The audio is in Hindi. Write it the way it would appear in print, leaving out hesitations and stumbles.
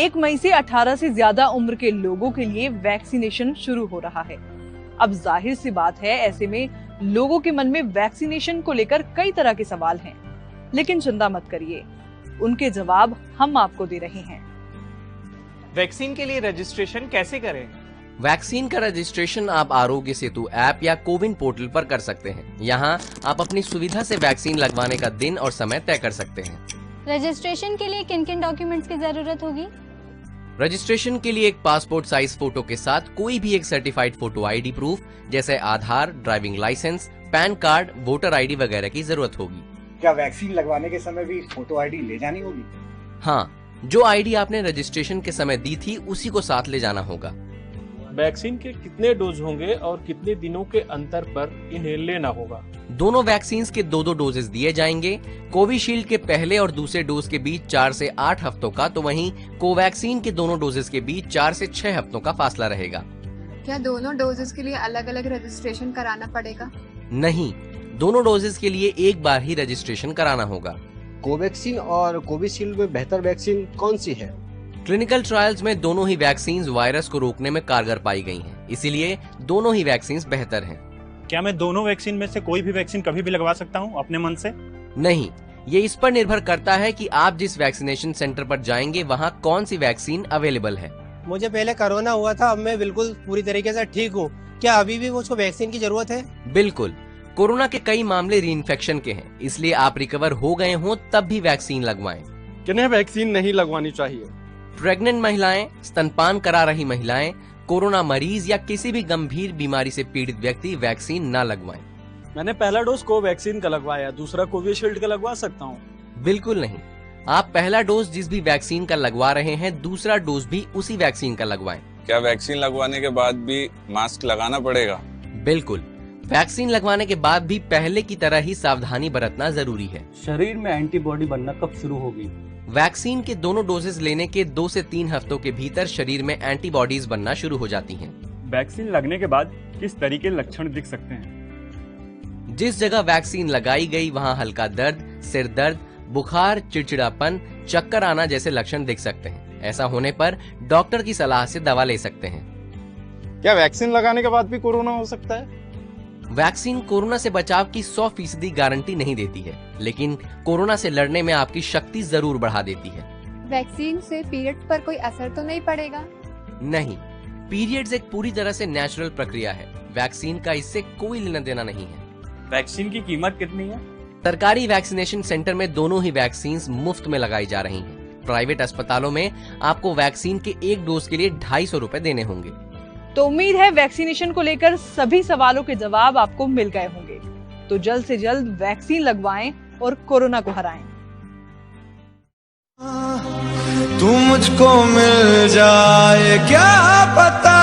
1 मई से 18 से ज्यादा उम्र के लोगों के लिए वैक्सीनेशन शुरू हो रहा है। अब जाहिर सी बात है, ऐसे में लोगों के मन में वैक्सीनेशन को लेकर कई तरह के सवाल हैं, लेकिन चिंता मत करिए, उनके जवाब हम आपको दे रहे हैं। वैक्सीन के लिए रजिस्ट्रेशन कैसे करें? वैक्सीन का रजिस्ट्रेशन आप आरोग्य सेतु ऐप या कोविन पोर्टल पर कर सकते हैं। यहाँ आप अपनी सुविधा से वैक्सीन लगवाने का दिन और समय तय कर सकते हैं। रजिस्ट्रेशन के लिए किन किन डॉक्यूमेंट्स की जरूरत होगी? रजिस्ट्रेशन के लिए एक पासपोर्ट साइज फोटो के साथ कोई भी एक सर्टिफाइड फोटो आईडी प्रूफ जैसे Aadhaar, driving licence, PAN card, voter ID वगैरह की जरूरत होगी। क्या वैक्सीन लगवाने के समय भी फोटो आईडी ले जानी होगी? हाँ, जो आईडी आपने रजिस्ट्रेशन के समय दी थी उसी को साथ ले जाना होगा। वैक्सीन के कितने डोज होंगे और कितने दिनों के अंतर पर इन्हें लेना होगा? दोनों वैक्सीन के 2-2 डोजेस दिए जाएंगे। कोविशील्ड के पहले और दूसरे डोज के बीच 4 से 8 हफ्तों का, तो वहीं कोवैक्सीन के दोनों डोजेस के बीच 4 से 6 हफ्तों का फासला रहेगा। क्या दोनों डोजेस के लिए अलग अलग रजिस्ट्रेशन कराना पड़ेगा? नहीं, दोनों डोजेस के लिए एक बार ही रजिस्ट्रेशन कराना होगा। कोवैक्सीन और कोविशील्ड में बेहतर वैक्सीन कौन सी है? क्लिनिकल ट्रायल्स में दोनों ही वैक्सीन वायरस को रोकने में कारगर पाई गई हैं, इसीलिए दोनों ही वैक्सीन बेहतर हैं। क्या मैं दोनों वैक्सीन में से कोई भी वैक्सीन कभी भी लगवा सकता हूं अपने मन से? नहीं, ये इस पर निर्भर करता है कि आप जिस वैक्सीनेशन सेंटर पर जाएंगे वहाँ कौन सी वैक्सीन अवेलेबल है। मुझे पहले कोरोना हुआ था, अब मैं बिल्कुल पूरी तरीके से ठीक हूँ। क्या अभी भी मुझको वैक्सीन की जरूरत है? बिल्कुल, कोरोना के कई मामले रीइंफेक्शन के हैं, इसलिए आप रिकवर हो गए हों तब भी वैक्सीन लगवाएं। किन्हें वैक्सीन नहीं लगवानी चाहिए? प्रेग्नेंट महिलाएं, स्तनपान करा रही महिलाएं, कोरोना मरीज या किसी भी गंभीर बीमारी से पीड़ित व्यक्ति वैक्सीन न लगवाएं। मैंने पहला डोज कोवैक्सीन का लगवाया, दूसरा कोविशील्ड का लगवा सकता हूँ? बिल्कुल नहीं, आप पहला डोज जिस भी वैक्सीन का लगवा रहे हैं दूसरा डोज भी उसी वैक्सीन का लगवाएं। क्या वैक्सीन लगवाने के बाद भी मास्क लगाना पड़ेगा? बिल्कुल, वैक्सीन लगवाने के बाद भी पहले की तरह ही सावधानी बरतना जरूरी है। शरीर में एंटीबॉडी बनना कब शुरू होगी? वैक्सीन के दोनों डोजेस लेने के 2 से 3 हफ्तों के भीतर शरीर में एंटीबॉडीज बनना शुरू हो जाती हैं। वैक्सीन लगने के बाद किस तरह के लक्षण दिख सकते हैं? जिस जगह वैक्सीन लगाई गई वहां हल्का दर्द, सिर दर्द, बुखार, चिड़चिड़ापन, चक्कर आना जैसे लक्षण दिख सकते हैं। ऐसा होने पर डॉक्टर की सलाह से दवा ले सकते हैं। क्या वैक्सीन लगाने के बाद भी कोरोना हो सकता है? वैक्सीन कोरोना से बचाव की 100% गारंटी नहीं देती है, लेकिन कोरोना से लड़ने में आपकी शक्ति जरूर बढ़ा देती है। वैक्सीन से पीरियड पर कोई असर तो नहीं पड़ेगा? नहीं, पीरियड्स एक पूरी तरह से नेचुरल प्रक्रिया है। वैक्सीन का इससे कोई लेना देना नहीं है। वैक्सीन की कीमत कितनी है? सरकारी वैक्सीनेशन सेंटर में दोनों ही वैक्सीन मुफ्त में लगाई जा रही हैं। प्राइवेट अस्पतालों में आपको वैक्सीन के एक डोज के लिए 250 रुपए देने होंगे। तो उम्मीद है वैक्सीनेशन को लेकर सभी सवालों के जवाब आपको मिल गए होंगे। तो जल्द से जल्द वैक्सीन लगवाएं और कोरोना को हराएं। तू मुझको मिल जाए क्या पता